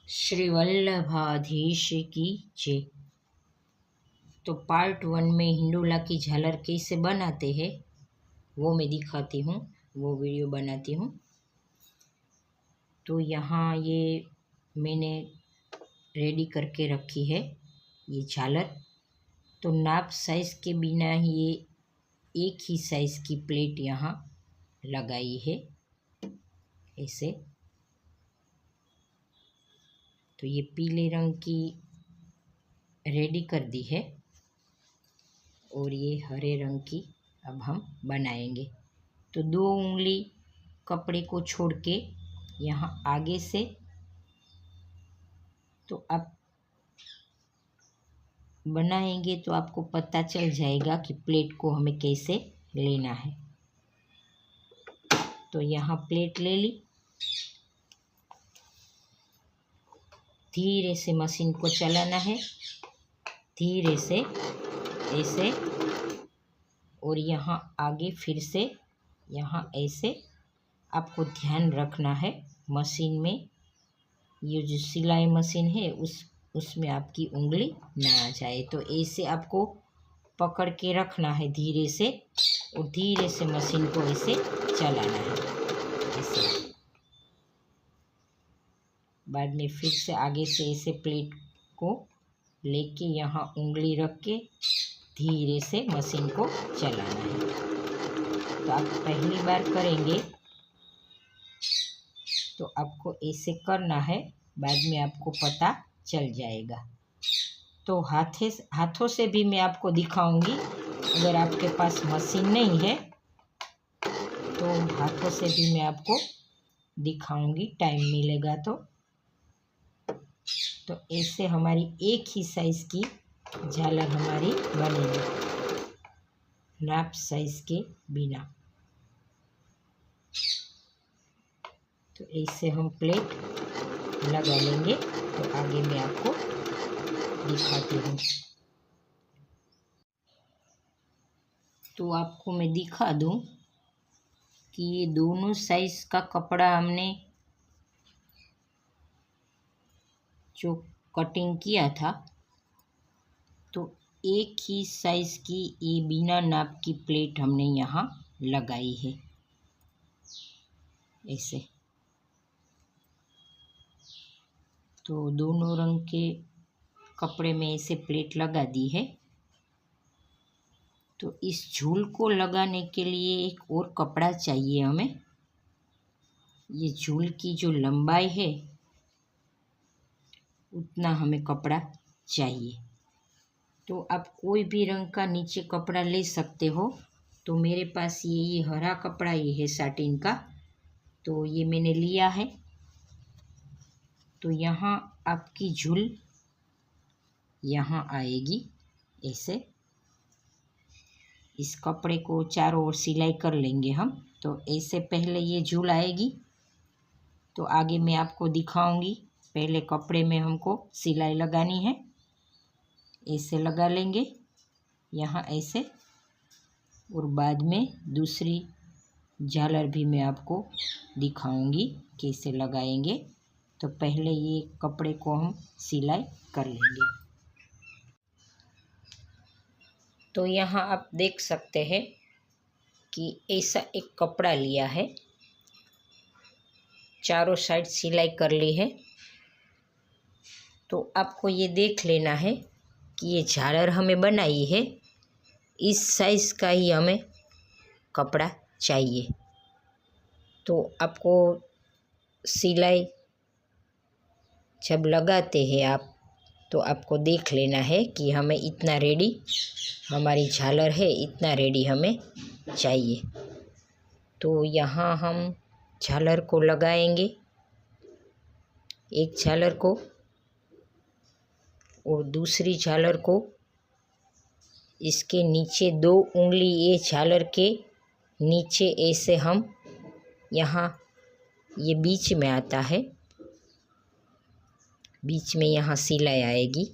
श्री वल्लभाधीश की जय। तो पार्ट 1 में हिंडोला की झालर कैसे बनाते हैं वो मैं दिखाती हूँ, वो वीडियो बनाती हूँ। तो यहाँ ये मैंने रेडी करके रखी है ये झालर। तो नाप साइज़ के बिना ये एक ही साइज़ की प्लेट यहाँ लगाई है ऐसे। तो ये पीले रंग की रेडी कर दी है और ये हरे रंग की अब हम बनाएंगे। तो 2 उंगली कपड़े को छोड़ के यहाँ आगे से, तो आप बनाएंगे तो आपको पता चल जाएगा कि प्लेट को हमें कैसे लेना है। तो यहाँ प्लेट ले ली, धीरे से मशीन को चलाना है, धीरे से ऐसे, और यहाँ आगे फिर से यहाँ ऐसे। आपको ध्यान रखना है मशीन में, ये जो सिलाई मशीन है उसमें आपकी उंगली ना आ जाए। तो ऐसे आपको पकड़ के रखना है धीरे से, और धीरे से मशीन को ऐसे चलाना है ऐसे। बाद में फिर से आगे से ऐसे प्लेट को लेके यहाँ उंगली रख के धीरे से मशीन को चलाना है। तो आप पहली बार करेंगे तो आपको ऐसे करना है, बाद में आपको पता चल जाएगा। तो हाथों से भी मैं आपको दिखाऊंगी। अगर आपके पास मशीन नहीं है तो हाथों से भी मैं आपको दिखाऊंगी, टाइम मिलेगा तो ऐसे हमारी एक ही साइज़ की झालर हमारी बनेगी, नाप साइज़ के बिना। तो ऐसे हम प्लेट लगा लेंगे। तो आगे मैं आपको दिखाती हूँ। तो आपको मैं दिखा दूँ कि ये दोनों साइज़ का कपड़ा हमने जो कटिंग किया था, तो एक ही साइज़ की ये बिना नाप की प्लेट हमने यहाँ लगाई है ऐसे। तो दोनों रंग के कपड़े में ऐसे प्लेट लगा दी है। तो इस झूल को लगाने के लिए एक और कपड़ा चाहिए हमें। ये झूल की जो लंबाई है उतना हमें कपड़ा चाहिए। तो आप कोई भी रंग का नीचे कपड़ा ले सकते हो। तो मेरे पास ये हरा कपड़ा ये है साटिन का, तो ये मैंने लिया है। तो यहाँ आपकी झूल यहाँ आएगी ऐसे। इस कपड़े को चारों ओर सिलाई कर लेंगे हम। तो ऐसे पहले ये झूल आएगी, तो आगे मैं आपको दिखाऊंगी। पहले कपड़े में हमको सिलाई लगानी है, ऐसे लगा लेंगे यहाँ ऐसे, और बाद में दूसरी झालर भी मैं आपको दिखाऊंगी कैसे लगाएंगे। तो पहले ये कपड़े को हम सिलाई कर लेंगे। तो यहाँ आप देख सकते हैं कि ऐसा एक कपड़ा लिया है, चारों साइड सिलाई कर ली है। तो आपको ये देख लेना है कि ये झालर हमें बनाई है, इस साइज़ का ही हमें कपड़ा चाहिए। तो आपको सिलाई जब लगाते हैं आप, तो आपको देख लेना है कि हमें इतना रेडी, हमारी झालर है इतना रेडी हमें चाहिए। तो यहाँ हम झालर को लगाएंगे, एक झालर को, और दूसरी झालर को इसके नीचे 2 उंगली ये झालर के नीचे ऐसे हम यहाँ, ये बीच में आता है, बीच में यहाँ सिलाई आएगी।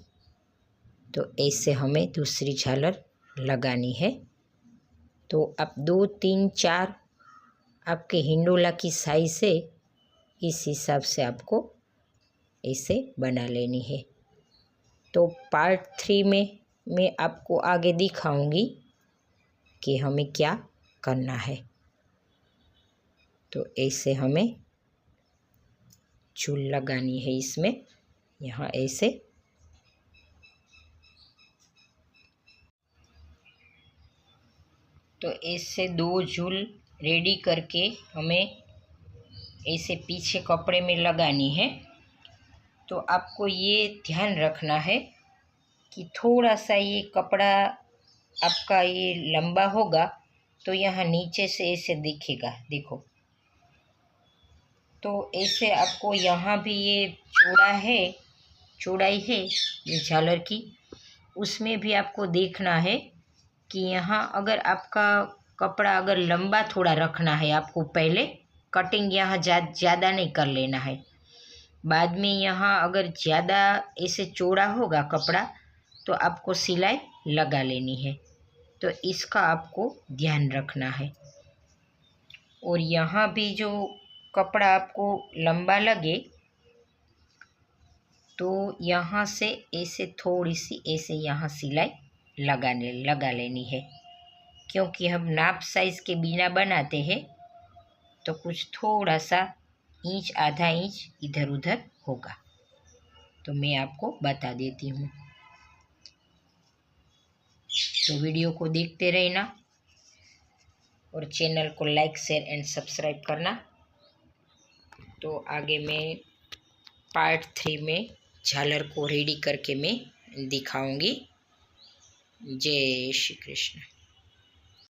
तो ऐसे हमें दूसरी झालर लगानी है। तो आप 2, 3, 4 आपके हिंडोला की साइज़ है, इस हिसाब से आपको ऐसे बना लेनी है। तो पार्ट 3 में मैं आपको आगे दिखाऊंगी कि हमें क्या करना है। तो ऐसे हमें चूल लगानी है इसमें, यहाँ ऐसे। तो ऐसे 2 झूल रेडी करके हमें ऐसे पीछे कपड़े में लगानी है। तो आपको ये ध्यान रखना है कि थोड़ा सा ये कपड़ा आपका ये लंबा होगा तो यहाँ नीचे से ऐसे दिखेगा, देखो। तो ऐसे आपको यहाँ भी ये चौड़ाई है ये झालर की, उसमें भी आपको देखना है कि यहाँ अगर आपका कपड़ा अगर लंबा थोड़ा रखना है, आपको पहले कटिंग यहाँ ज़्यादा नहीं कर लेना है। बाद में यहाँ अगर ज़्यादा ऐसे चौड़ा होगा कपड़ा तो आपको सिलाई लगा लेनी है। तो इसका आपको ध्यान रखना है। और यहाँ भी जो कपड़ा आपको लंबा लगे तो यहाँ से ऐसे थोड़ी सी ऐसे यहाँ सिलाई लगा लेनी है, क्योंकि हम नाप साइज़ के बिना बनाते हैं तो कुछ थोड़ा सा इंच आधा इंच इधर उधर होगा। तो मैं आपको बता देती हूँ। तो वीडियो को देखते रहना और चैनल को लाइक शेयर एंड सब्सक्राइब करना। तो आगे मैं पार्ट 3 में झालर को रेडी करके मैं दिखाऊंगी। जय श्री कृष्ण।